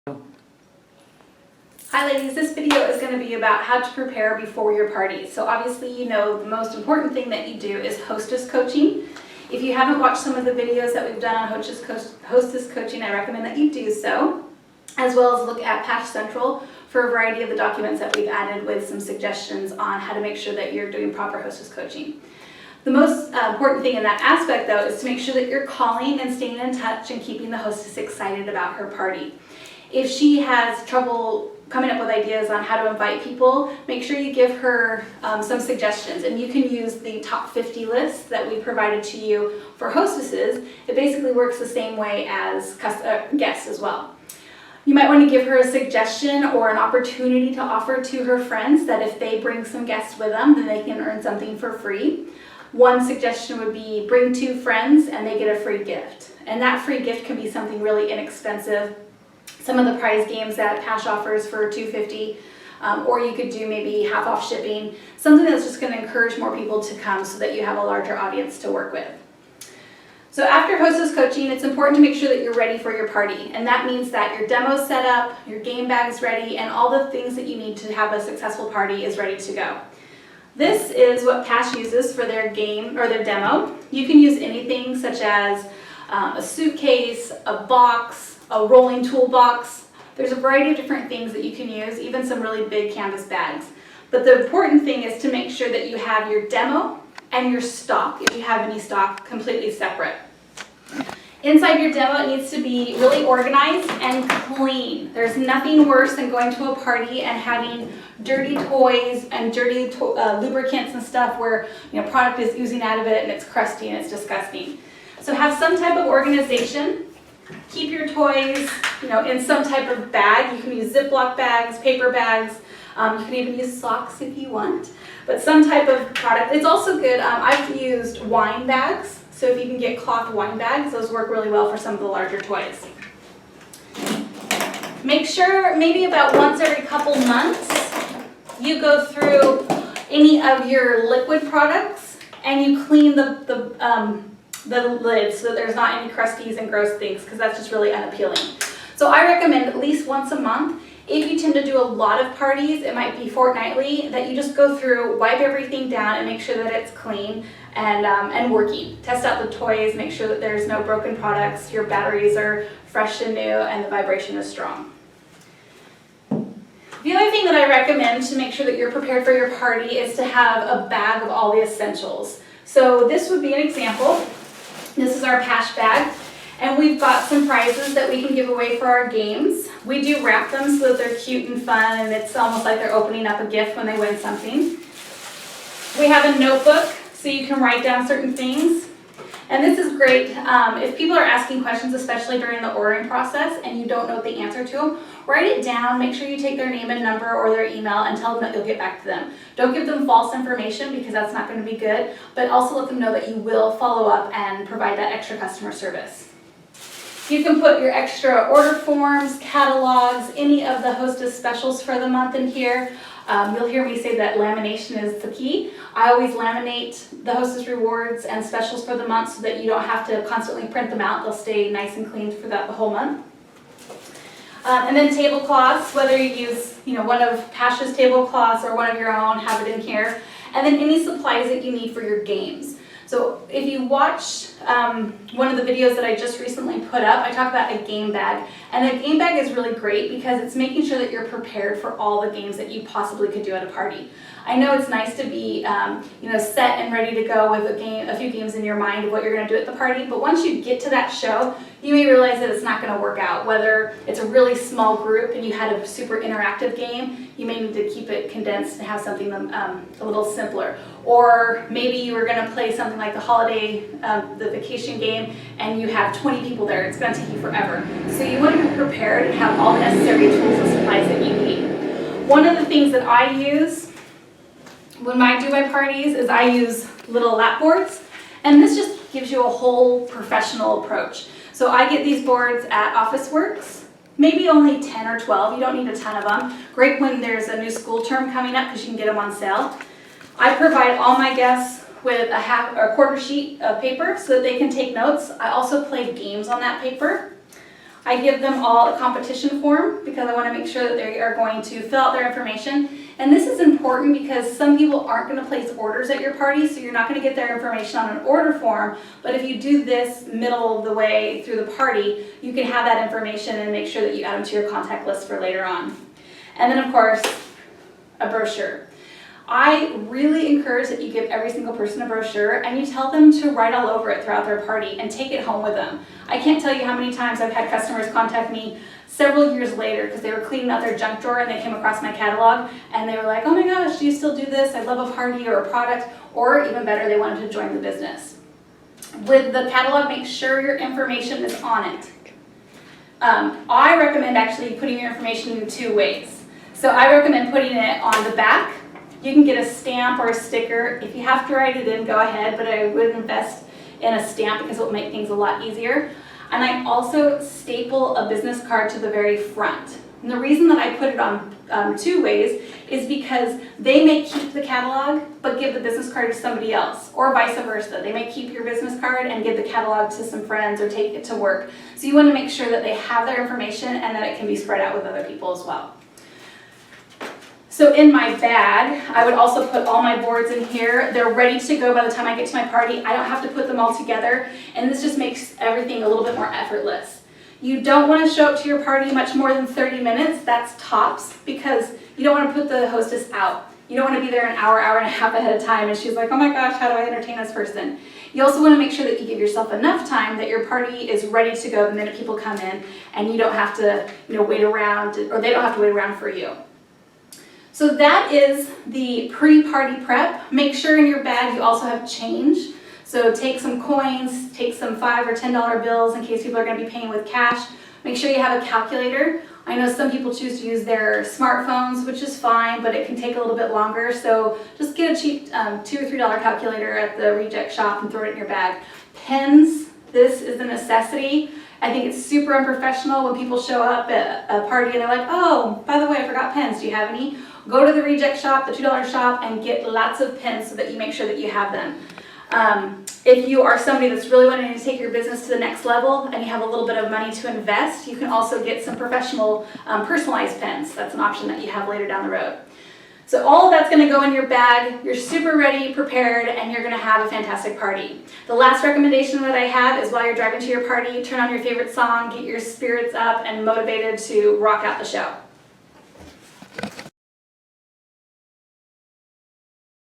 Hi ladies, this video is going to be about how to prepare before your party. So obviously you know the most important thing that you do is hostess coaching. If you haven't watched some of the videos that we've done on hostess coaching, I recommend that you do so, as well as look at PASH Central for a variety of the documents that we've added with some suggestions on how to make sure that you're doing proper hostess coaching. The most important thing in that aspect though is to make sure that you're calling and staying in touch and keeping the hostess excited about her party. If she has trouble coming up with ideas on how to invite people, make sure you give her some suggestions. And you can use the top 50 list that we provided to you for hostesses. It basically works the same way as guests as well. You might want to give her a suggestion or an opportunity to offer to her friends that if they bring some guests with them, then they can earn something for free. One suggestion would be bring 2 friends and they get a free gift. And that free gift can be something really inexpensive. Some of the prize games that PASH offers for $2.50, or you could do maybe half off shipping, something that's just going to encourage more people to come so that you have a larger audience to work with. So after hostess coaching, it's important to make sure that you're ready for your party, and that means that your demo's set up, your game bag's ready, and all the things that you need to have a successful party is ready to go. This is what PASH uses for their game or their demo. You can use anything such as a suitcase, a box, a rolling toolbox. There's a variety of different things that you can use, even some really big canvas bags. But the important thing is to make sure that you have your demo and your stock, if you have any stock, completely separate. Inside your demo, it needs to be really organized and clean. There's nothing worse than going to a party and having dirty toys and dirty lubricants and stuff where product is oozing out of it and it's crusty and it's disgusting. So have some type of organization. Keep your toys, in some type of bag. You can use Ziploc bags, paper bags. You can even use socks if you want. But some type of product. It's also good. I've used wine bags. So if you can get cloth wine bags, those work really well for some of the larger toys. Make sure maybe about once every couple months you go through any of your liquid products and you clean the lid so that there's not any crusties and gross things, because that's just really unappealing. So I recommend at least once a month. If you tend to do a lot of parties, it might be fortnightly, that you just go through, wipe everything down and make sure that it's clean and working. Test out the toys, make sure that there's no broken products, your batteries are fresh and new, and the vibration is strong. The other thing that I recommend to make sure that you're prepared for your party is to have a bag of all the essentials. So this would be an example. This is our PASH bag, and we've got some prizes that we can give away for our games. We do wrap them so that they're cute and fun, and it's almost like they're opening up a gift when they win something. We have a notebook, so you can write down certain things. And this is great if people are asking questions, especially during the ordering process, and you don't know the answer to them. Write it down, make sure you take their name and number or their email and tell them that you'll get back to them. Don't give them false information because that's not going to be good, but also let them know that you will follow up and provide that extra customer service. You can put your extra order forms, catalogs, any of the hostess specials for the month in here. You'll hear me say that lamination is the key. I always laminate the hostess rewards and specials for the month so that you don't have to constantly print them out. They'll stay nice and clean for the whole month. And then tablecloths, whether you use one of PASH's tablecloths or one of your own, have it in here. And then any supplies that you need for your games. So if you watched one of the videos that I just recently put up, I talk about a game bag. And a game bag is really great because it's making sure that you're prepared for all the games that you possibly could do at a party. I know it's nice to be set and ready to go with a few games in your mind of what you're going to do at the party, but once you get to that show, you may realize that it's not going to work out. Whether it's a really small group and you had a super interactive game, you may need to keep it condensed and have something a little simpler. Or maybe you were going to play something like the holiday, the vacation game, and you have 20 people there. It's going to take you forever. So you want to be prepared and have all the necessary tools and supplies that you need. One of the things that I use when I do my parties is I use little lap boards, and this just gives you a whole professional approach. So I get these boards at Officeworks, maybe only 10 or 12, you don't need a ton of them. Great when there's a new school term coming up because you can get them on sale. I provide all my guests with a quarter sheet of paper so that they can take notes. I also play games on that paper. I give them all a competition form because I want to make sure that they are going to fill out their information. And this is important because some people aren't going to place orders at your party, so you're not going to get their information on an order form. But if you do this middle of the way through the party, you can have that information and make sure that you add them to your contact list for later on. And then, of course, a brochure. I really encourage that you give every single person a brochure and you tell them to write all over it throughout their party and take it home with them. I can't tell you how many times I've had customers contact me several years later because they were cleaning out their junk drawer and they came across my catalog and they were like, oh my gosh, do you still do this? I love a party or a product, or even better, they wanted to join the business. With the catalog, make sure your information is on it. I recommend actually putting your information in 2 ways. So I recommend putting it on the back. You can get a stamp or a sticker. If you have to write it in, go ahead, but I would invest in a stamp because it will make things a lot easier. And I also staple a business card to the very front. And the reason that I put it on 2 ways is because they may keep the catalog but give the business card to somebody else, or vice versa. They may keep your business card and give the catalog to some friends or take it to work. So you want to make sure that they have their information and that it can be spread out with other people as well. So in my bag, I would also put all my boards in here. They're ready to go by the time I get to my party. I don't have to put them all together, and this just makes everything a little bit more effortless. You don't want to show up to your party much more than 30 minutes. That's tops, because you don't want to put the hostess out. You don't want to be there an hour, hour and a half ahead of time, and she's like, oh my gosh, how do I entertain this person? You also want to make sure that you give yourself enough time that your party is ready to go the minute people come in, and you don't have to, wait around, or they don't have to wait around for you. So that is the pre-party prep. Make sure in your bag you also have change. So take some coins, take some $5 or $10 bills in case people are going to be paying with cash. Make sure you have a calculator. I know some people choose to use their smartphones, which is fine, but it can take a little bit longer. So just get a cheap $2 or $3 calculator at the reject shop and throw it in your bag. Pens, this is a necessity. I think it's super unprofessional when people show up at a party and they're like, oh, by the way, I forgot pens. Do you have any? Go to the reject shop, the $2 shop, and get lots of pens so that you make sure that you have them. If you are somebody that's really wanting to take your business to the next level and you have a little bit of money to invest, you can also get some professional personalized pens. That's an option that you have later down the road. So all of that's going to go in your bag. You're super ready, prepared, and you're going to have a fantastic party. The last recommendation that I have is while you're driving to your party, turn on your favorite song, get your spirits up and motivated to rock out the show.